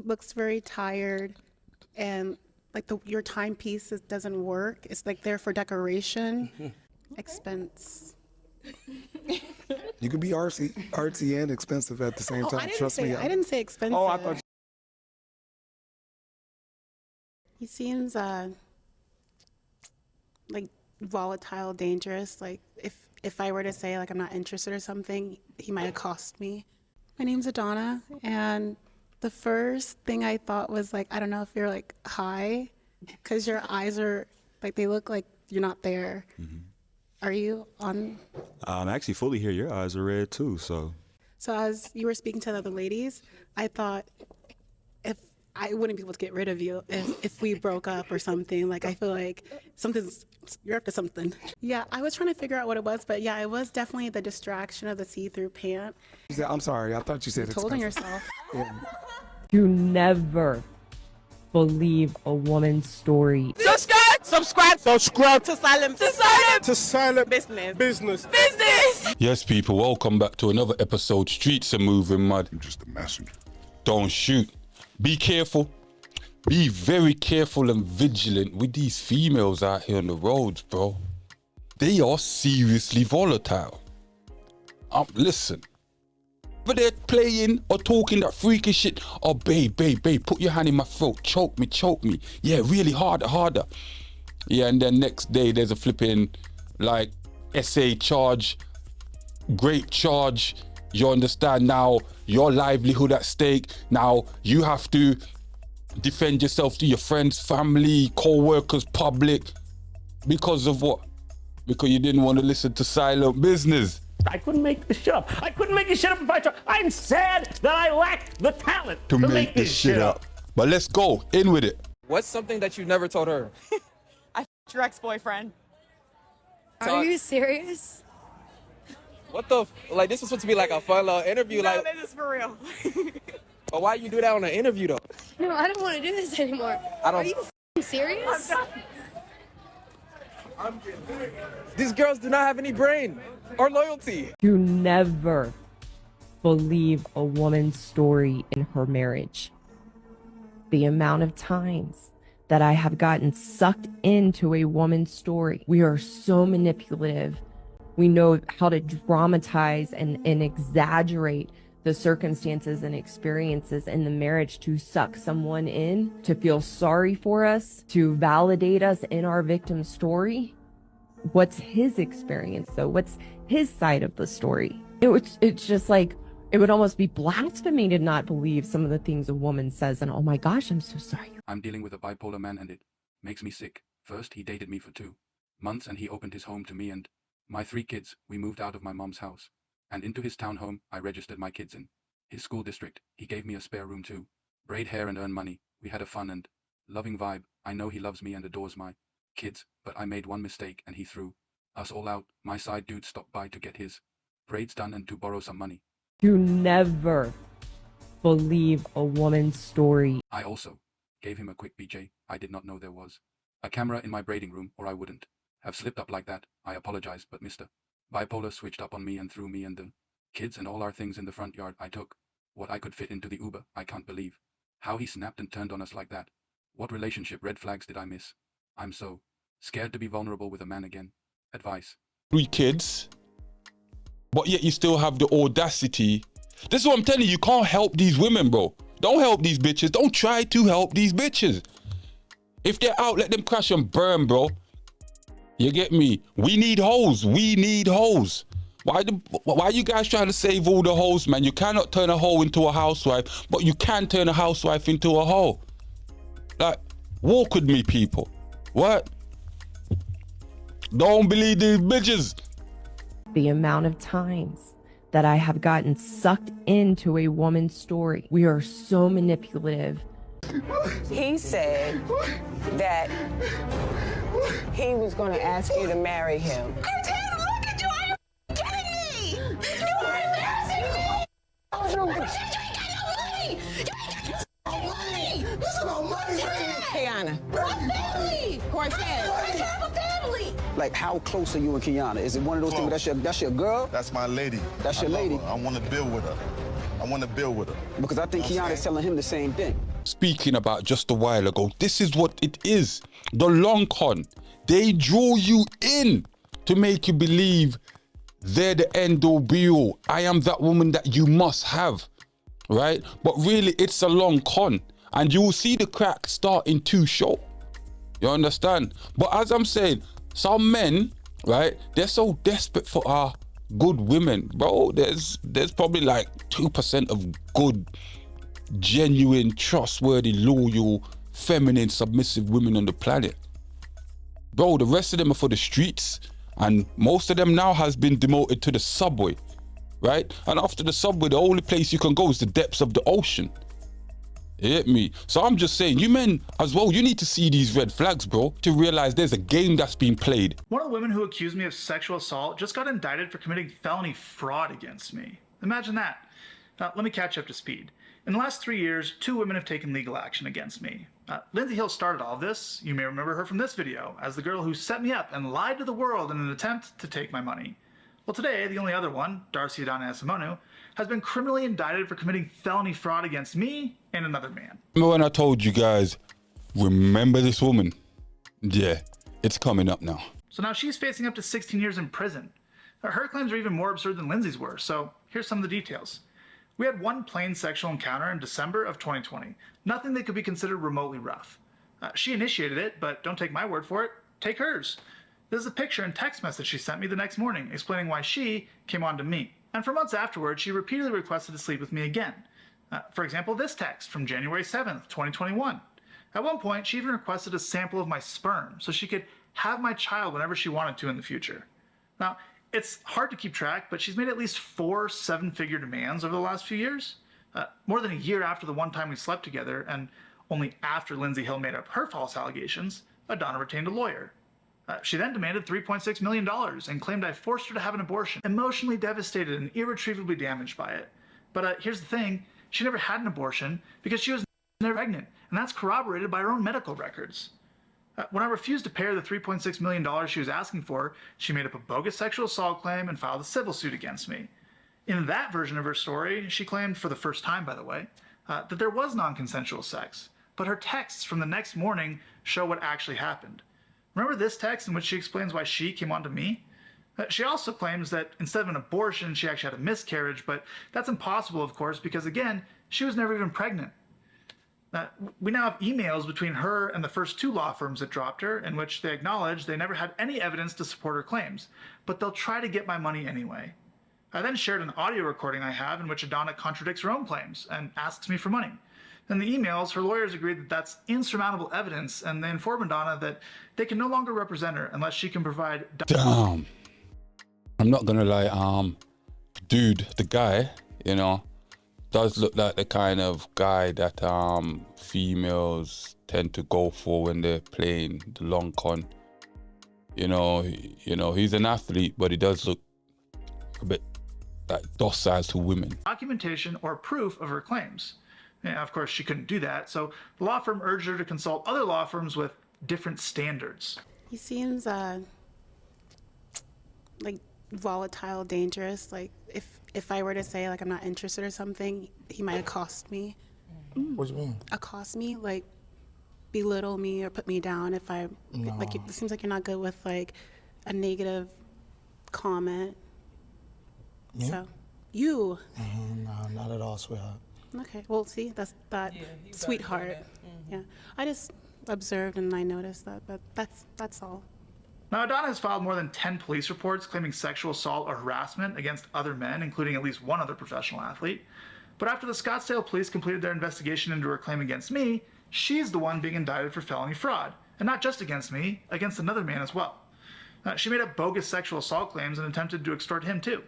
looks very tired, and like your timepiece doesn't work. It's like there for decoration. Expense. You can be artsy and expensive at the same time. Trust me. I didn't say expensive. Oh, I thought. He seems like volatile, dangerous. Like if I were to say like I'm not interested or something, he might accost me. My name's Adana, and the first thing I thought was like, I don't know if you're like high, because your eyes are like, they look like you're not there. Mm-hmm. Are you on? I'm actually fully here. Your eyes are red too, so. So as you were speaking to the other ladies, I thought if I wouldn't be able to get rid of you if we broke up or something. Like I feel like you're up to something. Yeah, I was trying to figure out what it was, but yeah, it was definitely the distraction of the see-through pant. I'm sorry, I thought you said expensive. Holding yourself. Yeah. You never believe a woman's story. Subscribe to silent business. Yes, people, welcome back to another episode. Streets are moving mud. I'm just a messenger. Don't shoot. Be careful. Be very careful and vigilant with these females out here on the roads, bro. They are seriously volatile. Listen. But they're playing or talking that freaky shit. Oh, babe, put your hand in my throat. Choke me. Yeah, really harder. Yeah, and then next day there's a flipping, like, essay charge, grape charge. You understand now, your livelihood at stake. Now you have to defend yourself to your friends, family, co-workers, public. Because of what? Because you didn't want to listen to silent business. I couldn't make this shit up. I couldn't make this shit up if I tried. I'm sad that I lack the talent to make this shit up. But let's go, in with it. What's something that you never told her? I f***ed your ex-boyfriend. Are you serious? What the, like this was supposed to be like a fun little interview. No, like, this is for real. but why you do that on an interview though? No, I don't want to do this anymore. Are you f***ing serious? These girls do not have any brain or loyalty. You never believe a woman's story in her marriage. The amount of times that I have gotten sucked into a woman's story. We are so manipulative. We know how to dramatize and exaggerate the circumstances and experiences in the marriage to suck someone in, to feel sorry for us, to validate us in our victim's story. What's his experience though? What's his side of the story? It's just like, it would almost be blasphemy to not believe some of the things a woman says. And oh my gosh, I'm so sorry. I'm dealing with a bipolar man and it makes me sick. First, he dated me for 2 months and he opened his home to me and my 3 kids. We moved out of my mom's house and into his townhome I registered my kids in. His school district, he gave me a spare room too. Braid hair and earn money. We had a fun and loving vibe. I know he loves me and adores my kids, but I made one mistake and he threw us all out. My side dude stopped by to get his braids done and to borrow some money. You never believe a woman's story. I also gave him a quick BJ. I did not know there was a camera in my braiding room or I wouldn't have slipped up like that. I apologize, but Mr. Bipolar switched up on me and threw me and the kids and all our things in the front yard. I took what I could fit into the Uber. I can't believe how he snapped and turned on us like that. What relationship red flags did I miss? I'm so scared to be vulnerable with a man again. Advice. 3 kids, but yet you still have the audacity. This is what I'm telling you, you can't help these women, bro. Don't help these bitches. Don't try to help these bitches. If they're out, let them crash and burn, bro. You get me? We need hoes. Why you guys trying to save all the hoes, man? You cannot turn a hoe into a housewife, but you can turn a housewife into a hoe. Like, walk with me, people. What? Don't believe these bitches. The amount of times that I have gotten sucked into a woman's story. We are so manipulative. He said that he was going to ask you to marry him. Cortez, look at you! Are you kidding me? You are embarrassing me! You ain't got no money! You ain't got no money! This is about money, man! Kiana. My family! Cortez. I have a family! Like, how close are you and Kiana? Is it one of those things, that's your girl? That's my lady. That's your lady? I want to build with her. I I want to build with her. Because I think Keanu's telling him the same thing. Speaking about just a while ago, this is what it is. The long con. They draw you in to make you believe they're the end all be all. I am that woman that you must have, right? But really, it's a long con. And you will see the crack starting to show. You understand? But as I'm saying, some men, right, they're so desperate for our good women. Bro, there's probably like 2% of good, genuine, trustworthy, loyal, feminine, submissive women on the planet. Bro, the rest of them are for the streets. And most of them now has been demoted to the subway, right? And after the subway, the only place you can go is the depths of the ocean. You get me? So I'm just saying, you men as well, you need to see these red flags, bro, to realize there's a game that's being played. One of the women who accused me of sexual assault just got indicted for committing felony fraud against me. Imagine that. Now, let me catch up to speed. In the last 3 years, 2 women have taken legal action against me. Lindsay Hill started all of this. You may remember her from this video as the girl who set me up and lied to the world in an attempt to take my money. Well, today, the only other one, Darcy Adana Esimonu, has been criminally indicted for committing felony fraud against me and another man. Remember when I told you guys, remember this woman? Yeah, it's coming up now. So now she's facing up to 16 years in prison. Now, her claims are even more absurd than Lindsay's were, so here's some of the details. We had one plain sexual encounter in December of 2020. Nothing that could be considered remotely rough. She initiated it, but don't take my word for it, take hers. This is a picture and text message she sent me the next morning explaining why she came on to me. And for months afterwards, she repeatedly requested to sleep with me again. For example, this text from January 7th, 2021. At one point, she even requested a sample of my sperm so she could have my child whenever she wanted to in the future. Now, it's hard to keep track, but she's made at least 4 7-figure demands over the last few years. More than a year after the one time we slept together, and only after Lindsay Hill made up her false allegations, Adana retained a lawyer. She then demanded $3.6 million and claimed I forced her to have an abortion, emotionally devastated and irretrievably damaged by it. But here's the thing, she never had an abortion because she was never pregnant, and that's corroborated by her own medical records. When I refused to pay her the $3.6 million she was asking for, she made up a bogus sexual assault claim and filed a civil suit against me. In that version of her story, she claimed, for the first time by the way, that there was non-consensual sex, but her texts from the next morning show what actually happened. Remember this text in which she explains why she came on to me? She also claims that instead of an abortion, she actually had a miscarriage, but that's impossible, of course, because again, she was never even pregnant. We now have emails between her and the first 2 law firms that dropped her, in which they acknowledge they never had any evidence to support her claims, but they'll try to get my money anyway. I then shared an audio recording I have in which Adana contradicts her own claims and asks me for money. In the emails, her lawyers agreed that that's insurmountable evidence, and they inform Adana that they can no longer represent her unless she can provide... Damn. I'm not gonna lie, dude, the guy, you know, does look like the kind of guy that females tend to go for when they're playing the long con. You know, he's an athlete, but he does look a bit like docile to women. Documentation or proof of her claims. Yeah, of course, she couldn't do that, so the law firm urged her to consult other law firms with different standards. He seems like volatile, dangerous. Like if I were to say like I'm not interested or something, he might accost me. What do you mean? Accost me, like belittle me or put me down if I like. It seems like you're not good with like a negative comment. Me? So you. No, not at all, sweetheart. Okay, well, see, that's that sweetheart. Yeah, I just observed and I noticed that, but that's all. Now, Adana has filed more than 10 police reports claiming sexual assault or harassment against other men, including at least one other professional athlete. But after the Scottsdale police completed their investigation into her claim against me, she's the one being indicted for felony fraud. And not just against me, against another man as well. She made up bogus sexual assault claims and attempted to extort him too.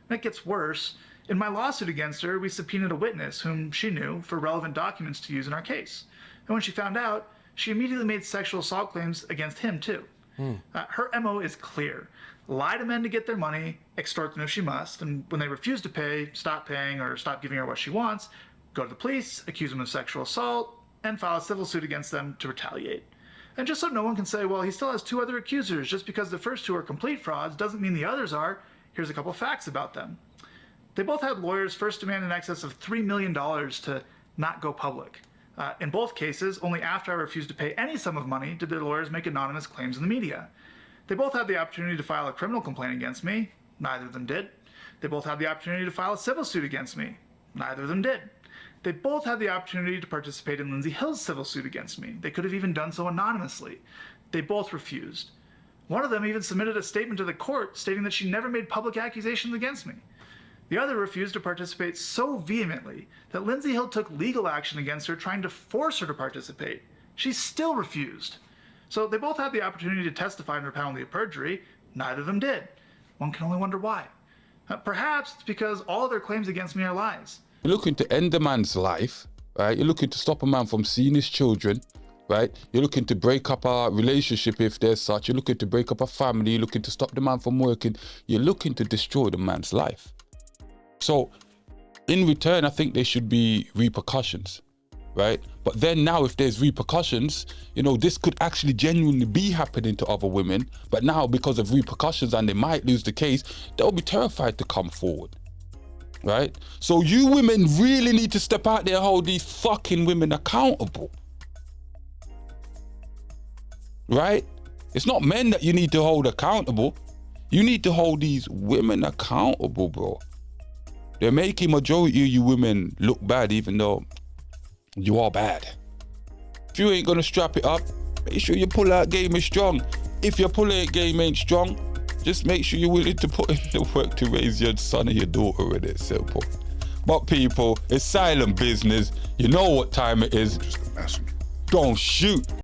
And it gets worse. In my lawsuit against her, we subpoenaed a witness whom she knew for relevant documents to use in our case. And when she found out, she immediately made sexual assault claims against him too. Her MO is clear. Lie to men to get their money, extort them if she must, and when they refuse to pay, stop paying or stop giving her what she wants, go to the police, accuse them of sexual assault, and file a civil suit against them to retaliate. And just so no one can say, well, he still has 2 other accusers, just because the first 2 are complete frauds doesn't mean the others are, here's a couple facts about them. They both had lawyers first demand in excess of $3 million to not go public. In both cases, only after I refused to pay any sum of money did their lawyers make anonymous claims in the media. They both had the opportunity to file a criminal complaint against me. Neither of them did. They both had the opportunity to file a civil suit against me. Neither of them did. They both had the opportunity to participate in Lindsay Hill's civil suit against me. They could have even done so anonymously. They both refused. One of them even submitted a statement to the court stating that she never made public accusations against me. The other refused to participate so vehemently that Lindsay Hill took legal action against her, trying to force her to participate. She still refused. So they both had the opportunity to testify under penalty of perjury. Neither of them did. One can only wonder why. Perhaps it's because all of their claims against me are lies. You're looking to end a man's life, right? You're looking to stop a man from seeing his children, right? You're looking to break up a relationship if there's such. You're looking to break up a family. You're looking to stop the man from working. You're looking to destroy the man's life. So in return, I think there should be repercussions, right? But then now if there's repercussions, you know, this could actually genuinely be happening to other women. But now because of repercussions and they might lose the case, they'll be terrified to come forward, right? So you women really need to step out there and hold these fucking women accountable, right? It's not men that you need to hold accountable. You need to hold these women accountable, bro. They're making majority of you women look bad, even though you are bad. If you ain't gonna strap it up, make sure your pull-out game is strong. If your pull-out game ain't strong, just make sure you're willing to put in the work to raise your son or your daughter with it. Simple. But people, it's silent business. You know what time it is. Don't shoot.